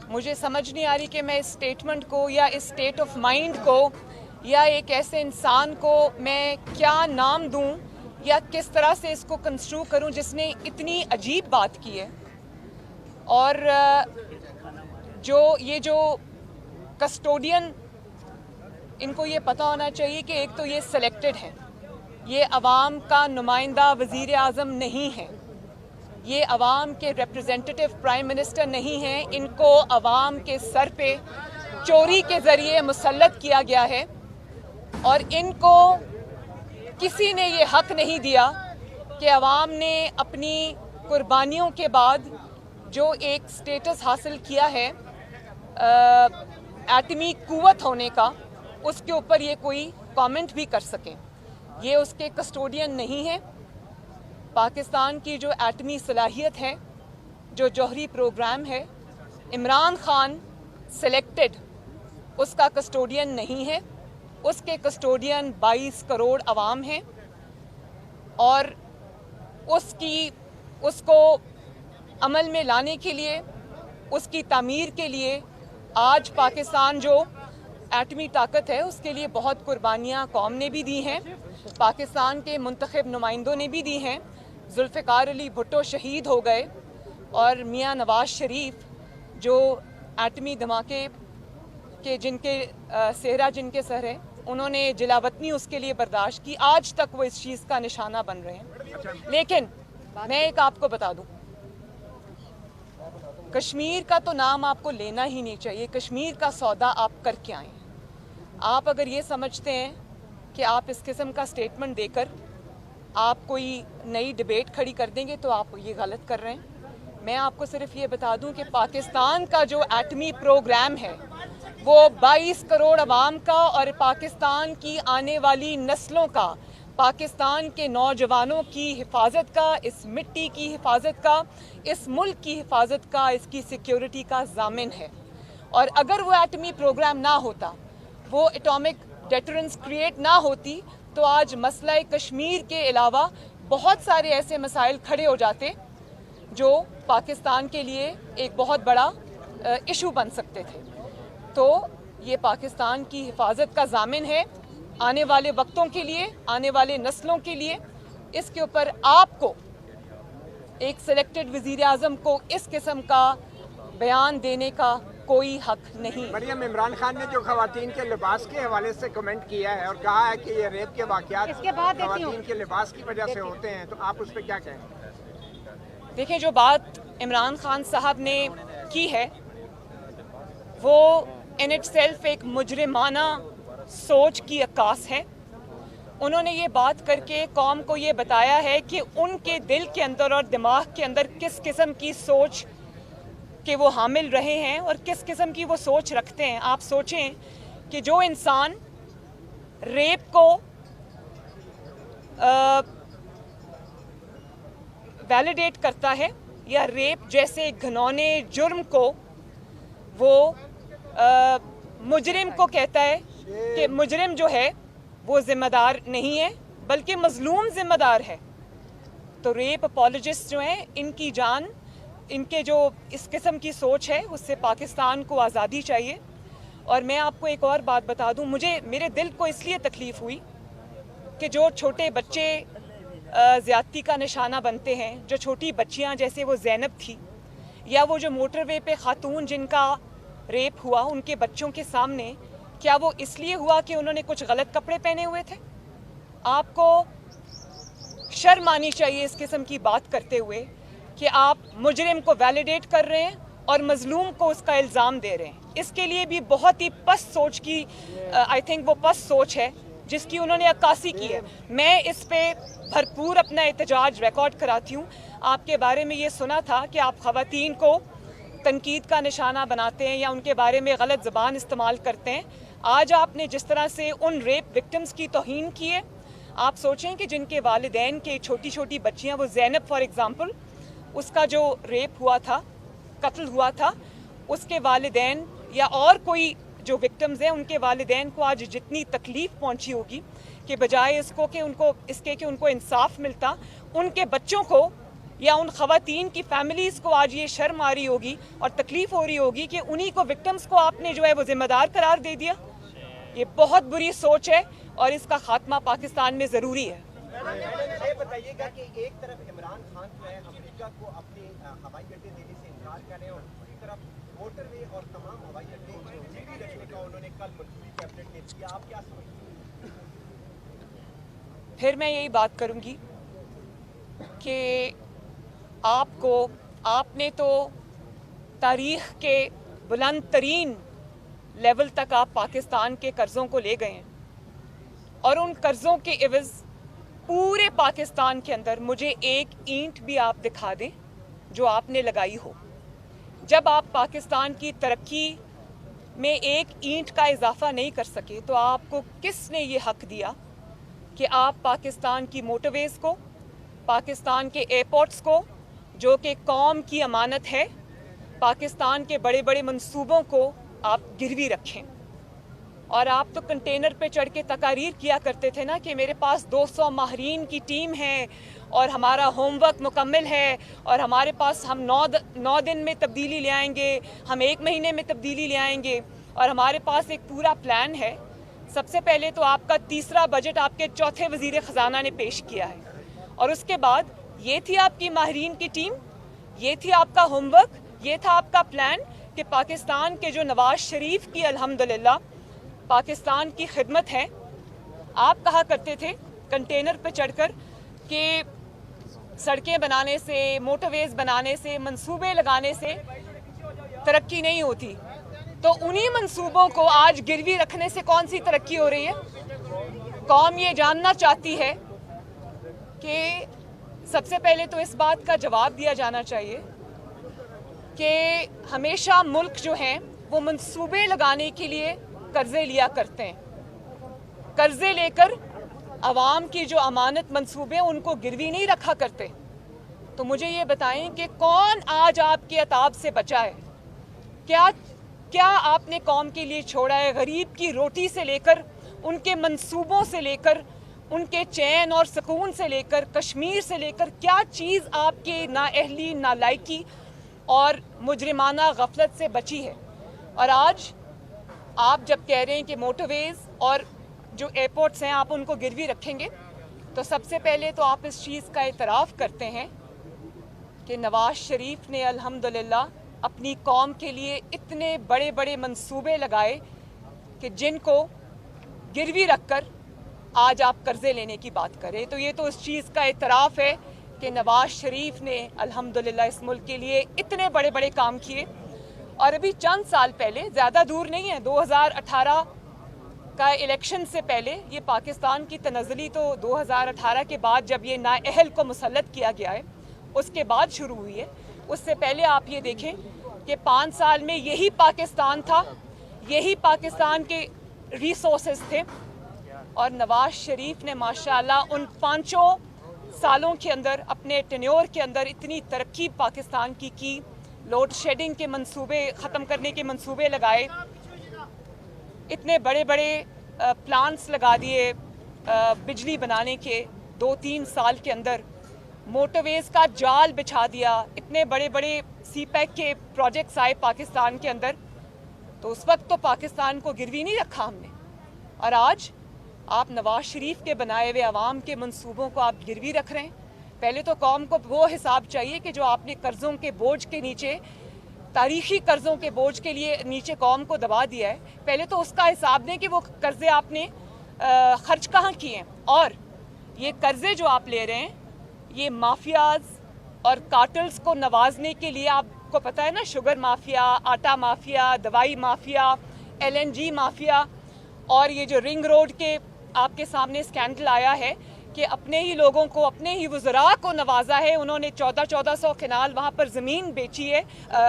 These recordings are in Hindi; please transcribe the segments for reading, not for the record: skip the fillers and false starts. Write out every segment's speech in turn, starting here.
मुझे समझ नहीं आ रही कि मैं इस स्टेटमेंट को या इस स्टेट ऑफ माइंड को या एक ऐसे इंसान को मैं क्या नाम दूं या किस तरह से इसको कंस्ट्रू करूं जिसने इतनी अजीब बात की है। और जो कस्टोडियन, इनको ये पता होना चाहिए कि एक तो ये सिलेक्टेड है, ये अवाम का नुमाइंदा वज़ीर आज़म नहीं है, ये अवाम के रिप्रेजेंटेटिव प्राइम मिनिस्टर नहीं हैं। इनको अवाम के सर पे चोरी के ज़रिए मुसल्लत किया गया है और इनको किसी ने ये हक नहीं दिया कि अवाम ने अपनी कुर्बानियों के बाद जो एक स्टेटस हासिल किया है एटमी कुव्वत होने का, उसके ऊपर ये कोई कमेंट भी कर सकें। ये उसके कस्टोडियन नहीं है। पाकिस्तान की जो एटमी सलाहियत है, जो जौहरी प्रोग्राम है, इमरान खान सिलेक्टेड उसका कस्टोडियन नहीं है। उसके कस्टोडियन 22 करोड़ अवाम हैं और उसको अमल में लाने के लिए, उसकी तामीर के लिए आज पाकिस्तान जो एटमी ताकत है उसके लिए बहुत कुर्बानियाँ कौम ने भी दी हैं, पाकिस्तान के मुंतखब नुमाइंदों ने भी दी हैं। जुल्फ़िकार अली भुट्टो शहीद हो गए और मियाँ नवाज शरीफ जो एटमी धमाके के जिनके सेहरा जिनके सर है, उन्होंने जिलावतनी उसके लिए बर्दाश्त की। आज तक वो इस चीज़ का निशाना बन रहे हैं। लेकिन मैं एक आपको बता दूं, कश्मीर का तो नाम आपको लेना ही नहीं चाहिए। कश्मीर का सौदा आप करके आए। आप अगर ये समझते हैं कि आप इस किस्म का स्टेटमेंट देकर आप कोई नई डिबेट खड़ी कर देंगे तो आप ये गलत कर रहे हैं। मैं आपको सिर्फ ये बता दूं कि पाकिस्तान का जो एटमी प्रोग्राम है वो 22 करोड़ अवाम का और पाकिस्तान की आने वाली नस्लों का, पाकिस्तान के नौजवानों की हिफाजत का, इस मिट्टी की हिफाजत का, इस मुल्क की हिफाजत का, इसकी सिक्योरिटी का ज़ामिन है। और अगर वो एटमी प्रोग्राम ना होता, वो एटॉमिक डेटरेंस क्रिएट ना होती, तो आज मसला कश्मीर के अलावा बहुत सारे ऐसे मसाइल खड़े हो जाते जो पाकिस्तान के लिए एक बहुत बड़ा इशू बन सकते थे। तो ये पाकिस्तान की हिफाजत का ज़ामिन है आने वाले वक्तों के लिए, आने वाले नस्लों के लिए। इसके ऊपर आपको, एक सिलेक्टेड वज़ीर आज़म को, इस किस्म का बयान देने का कोई हक नहीं। मरियम, इमरान खान ने जो खवातीन के लिबास के हवाले से कमेंट किया है और कहा है कि ये रेप के वाक़यात खवातीन के लिबास की वजह से होते हैं, तो आप उस पर क्या कहें? देखिए, जो बात इमरान खान साहब ने की है वो इन इटसेल्फ एक मुजरिमाना सोच की अक्कास है। उन्होंने ये बात करके कौम को ये बताया है कि उनके दिल के अंदर और दिमाग के अंदर किस किस्म की सोच के वो हामिल रहे हैं और किस किस्म की वो सोच रखते हैं। आप सोचें कि जो इंसान रेप को वैलिडेट करता है या रेप जैसे घिनौने जुर्म को वो मुजरिम को कहता है कि मुजरिम जो है वो जिम्मेदार नहीं है बल्कि मजलूम जिम्मेदार है, तो रेप अपॉलोजिस्ट जो हैं, इनकी जान, इनके जो इस किस्म की सोच है उससे पाकिस्तान को आज़ादी चाहिए। और मैं आपको एक और बात बता दूं, मेरे दिल को इसलिए तकलीफ़ हुई कि जो छोटे बच्चे ज़्यादती का निशाना बनते हैं, जो छोटी बच्चियां जैसे वो ज़ैनब थी, या वो जो मोटरवे पे खातून जिनका रेप हुआ, उनके बच्चों के सामने, क्या वो इसलिए हुआ कि उन्होंने कुछ गलत कपड़े पहने हुए थे? आपको शर्म आनी चाहिए इस किस्म की बात करते हुए कि आप मुजरिम को वैलिडेट कर रहे हैं और मजलूम को उसका इल्ज़ाम दे रहे हैं। इसके लिए भी बहुत ही पस्त सोच की, आई थिंक वो पस्त सोच है जिसकी उन्होंने अक्कासी की है। मैं इस पे भरपूर अपना एहतजाज रिकॉर्ड कराती हूँ। आपके बारे में ये सुना था कि आप ख़वातीन को तनकीद का निशाना बनाते हैं या उनके बारे में गलत ज़बान इस्तेमाल करते हैं। आज आपने जिस तरह से उन रेप विक्टिम्स की तौहीन की है, आप सोचें कि जिनके वालिदैन के छोटी छोटी बच्चियाँ, वो ज़ैनब फॉर एग्ज़ाम्पल, उसका जो रेप हुआ था, कत्ल हुआ था, उसके वालिदैन या और कोई जो विक्टिम्स हैं उनके वालिदैन को आज जितनी तकलीफ़ पहुंची होगी कि बजाय इसको कि उनको इंसाफ मिलता, उनके बच्चों को या उन ख़वातीन की फैमिलीज़ को आज ये शर्म आ रही होगी और तकलीफ़ हो रही होगी कि उन्हीं को, विक्टिम्स को आपने जो है वो ज़िम्मेदार करार दे दिया। ये बहुत बुरी सोच है और इसका खात्मा पाकिस्तान में ज़रूरी है। ये बताइएगा कि एक तरफ इमरान खान जो है अमेरिका को अपने हवाई अड्डे देने से इनकार कर रहे हैं और दूसरी तरफ मोटरवे और तमाम हवाई अड्डे गिरवी रखने का उन्होंने कल मंजूरी कैबिनेट ने दिया। आप क्या समझते हैं? फिर मैं यही बात करूंगी कि आपने तो तारीख के बुलंद तरीन लेवल तक आप पाकिस्तान के कर्ज़ों को ले गए हैं और उन कर्ज़ों के एवज़ पूरे पाकिस्तान के अंदर मुझे एक ईंट भी आप दिखा दें जो आपने लगाई हो। जब आप पाकिस्तान की तरक्की में एक ईंट का इजाफा नहीं कर सके तो आपको किसने ये हक दिया कि आप पाकिस्तान की मोटरवेज़ को, पाकिस्तान के एयरपोर्ट्स को, जो कि कौम की अमानत है, पाकिस्तान के बड़े बड़े मंसूबों को आप गिरवी रखें। और आप तो कंटेनर पे चढ़ के तकारीर किया करते थे ना कि मेरे पास 200 माहरीन की टीम है और हमारा होमवर्क मुकम्मल है और हमारे पास हम 9 दिन में तब्दीली ले आएंगे, हम 1 महीने में तब्दीली ले आएंगे और हमारे पास एक पूरा प्लान है। सबसे पहले तो आपका तीसरा बजट आपके चौथे वज़ीर ख़जाना ने पेश किया है और उसके बाद ये थी आपकी माहरीन की टीम, ये थी आपका होमवर्क, ये था आपका प्लान कि पाकिस्तान के जो नवाज शरीफ की अल्हम्दुलिल्लाह पाकिस्तान की खिदमत है। आप कहा करते थे कंटेनर पे चढ़कर कि सड़कें बनाने से, मोटरवेज बनाने से, मंसूबे लगाने से तरक्की नहीं होती। तो उन्हीं मंसूबों को आज गिरवी रखने से कौन सी तरक्की हो रही है? कौम ये जानना चाहती है कि सबसे पहले तो इस बात का जवाब दिया जाना चाहिए कि हमेशा मुल्क जो हैं वो मंसूबे लगाने के लिए कर्जे लिया करते हैं। कर्जे लेकर अवाम की जो अमानत मंसूबे उनको गिरवी नहीं रखा करते। तो मुझे ये बताएं कि कौन आज आपके अताब से बचा है? क्या आपने कौम के लिए छोड़ा है? गरीब की रोटी से लेकर, उनके मंसूबों से लेकर, उनके चैन और सुकून से लेकर, कश्मीर से लेकर, क्या चीज़ आपके नाअहली, नालायकी और मुजरिमाना गफलत से बची है? और आज आप जब कह रहे हैं कि मोटरवेज़ और जो एयरपोर्ट्स हैं आप उनको गिरवी रखेंगे, तो सबसे पहले तो आप इस चीज़ का इतराफ़ करते हैं कि नवाज शरीफ ने अल्हम्दुलिल्लाह अपनी कौम के लिए इतने बड़े बड़े मंसूबे लगाए कि जिनको गिरवी रखकर आज आप कर्जे लेने की बात करें। तो ये तो इस चीज़ का इतराफ़ है कि नवाज शरीफ ने अल्हम्दुलिल्लाह इस मुल्क के लिए इतने बड़े बड़े काम किए। और अभी चंद साल पहले, ज़्यादा दूर नहीं है, 2018 का इलेक्शन से पहले, ये पाकिस्तान की तनज़्ज़ुली तो 2018 के बाद जब ये नाअहल को मुसल्लत किया गया है उसके बाद शुरू हुई है। उससे पहले आप ये देखें कि 5 साल में यही पाकिस्तान था, यही पाकिस्तान के रिसोर्सेज थे और नवाज शरीफ ने माशाल्लाह उन 5 सालों के अंदर, अपने टेन्योर के अंदर इतनी तरक्की पाकिस्तान की लोड शेडिंग के मंसूबे ख़त्म करने के मंसूबे लगाए, इतने बड़े बड़े प्लांट्स लगा दिए बिजली बनाने के 2-3 साल के अंदर, मोटरवेज़ का जाल बिछा दिया, इतने बड़े बड़े सीपैक के प्रोजेक्ट्स आए पाकिस्तान के अंदर। तो उस वक्त तो पाकिस्तान को गिरवी नहीं रखा हमने। और आज आप नवाज शरीफ के बनाए हुए अवाम के मंसूबों को आप गिरवी रख रहे हैं। पहले तो कौम को वो हिसाब चाहिए कि जो आपने कर्ज़ों के बोझ के नीचे, तारीख़ी कर्ज़ों के बोझ के लिए नीचे कौम को दबा दिया है, पहले तो उसका हिसाब दें कि वो कर्ज़े आपने खर्च कहाँ किए हैं। और ये कर्ज़े जो आप ले रहे हैं ये माफियाज और कार्टल्स को नवाजने के लिए, आपको पता है ना, शुगर माफिया, आटा माफिया, दवाई माफिया, LNG माफिया, और ये जो रिंग रोड के आपके सामने स्कैंडल आया है कि अपने ही लोगों को, अपने ही वज़रा को नवाजा है। उन्होंने 1400 कनाल वहाँ पर ज़मीन बेची है,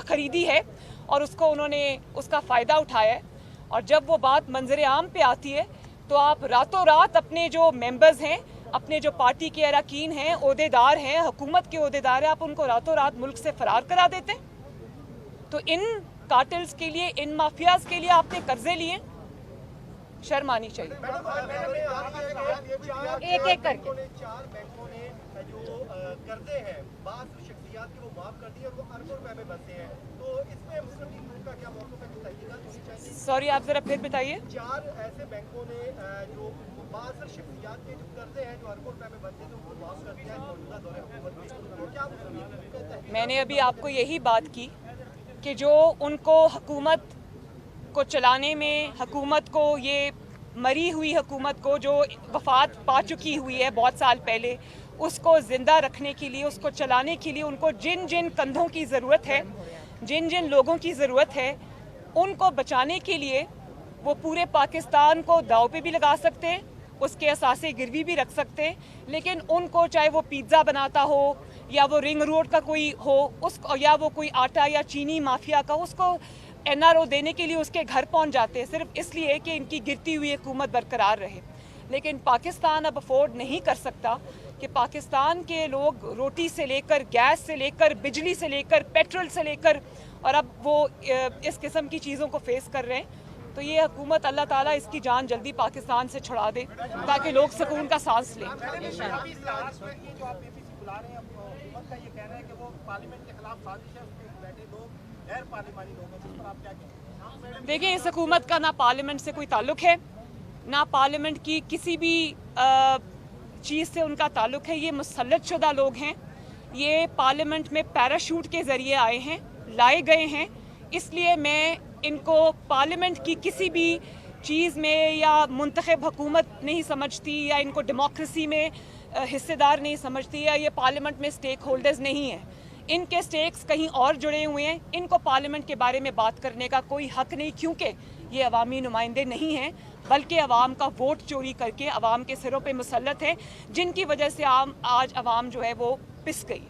ख़रीदी है और उसको उन्होंने उसका फ़ायदा उठाया है। और जब वो बात मंजर आम पे आती है तो आप रातों रात अपने जो मेंबर्स हैं, अपने जो पार्टी के अरकान हैं, ओहदेदार हैं, हुकूमत के ओहदेदार हैं, आप उनको रातों रात मुल्क से फ़रार करा देते हैं। तो इन कार्टल्स के लिए, इन माफियाज के लिए आपने कर्जे लिए, शर्म आनी चाहिए। एक एक करके 4 बैंकों ने जो कर्जे हैं बास शख्सियात के वो माफ कर दिए और वो अरबों रुपए में बसे हैं, तो इसमें मुस्लिम लीग का क्या मौक़िफ़ है, तहकीकात होनी चाहिए? सॉरी, आप ज़रा फिर बताइए। 4 ऐसे बैंकों ने जो बास शख्सियात के जो कर्जे हैं जो अरबों रुपए में बनते थे उनको माफ कर दिया है मौजूदा दौरे हुकूमत में, तो क्या मुस्लिम लीग का तहकीकात? मैंने अभी आपको यही बात की कि जो उनको हुकूमत को चलाने में, हुकूमत को, ये मरी हुई हुकूमत को जो वफात पा चुकी हुई है बहुत साल पहले, उसको ज़िंदा रखने के लिए, उसको चलाने के लिए उनको जिन जिन कंधों की ज़रूरत है, जिन जिन लोगों की ज़रूरत है, उनको बचाने के लिए वो पूरे पाकिस्तान को दाव पे भी लगा सकते हैं, उसके असासे गिरवी भी रख सकते हैं, लेकिन उनको चाहे वो पिज़्ज़ा बनाता हो या वो रिंग रोड का कोई हो, उसको, या वो कोई आटा या चीनी माफिया का, उसको NRO देने के लिए उसके घर पहुंच जाते हैं सिर्फ इसलिए कि इनकी गिरती हुई हुकूमत बरकरार रहे। लेकिन पाकिस्तान अब अफोर्ड नहीं कर सकता कि पाकिस्तान के लोग रोटी से लेकर, गैस से लेकर, बिजली से लेकर, पेट्रोल से लेकर, और अब वो इस किस्म की चीज़ों को फेस कर रहे हैं। तो ये हुकूमत, अल्लाह ताला इसकी जान जल्दी पाकिस्तान से छुड़ा दे ताकि लोग सुकून का सांस लें। देखिए, इस हुकूमत का ना पार्लियामेंट से कोई ताल्लुक है, ना पार्लियामेंट की किसी भी चीज़ से उनका ताल्लुक है। ये मुसल्लत शुदा लोग हैं, ये पार्लियामेंट में पैराशूट के ज़रिए आए हैं, लाए गए हैं। इसलिए मैं इनको पार्लियामेंट की किसी भी चीज़ में या मुंतखब हुकूमत नहीं समझती, या इनको डेमोक्रेसी में हिस्सेदार नहीं समझती, या ये पार्लियामेंट में स्टेक होल्डर्स नहीं हैं। इनके स्टेक्स कहीं और जुड़े हुए हैं। इनको पार्लियामेंट के बारे में बात करने का कोई हक नहीं, क्योंकि ये अवामी नुमाइंदे नहीं हैं, बल्कि अवाम का वोट चोरी करके अवाम के सिरों पे मुसल्लत है, जिनकी वजह से आज अवाम जो है वो पिस गई।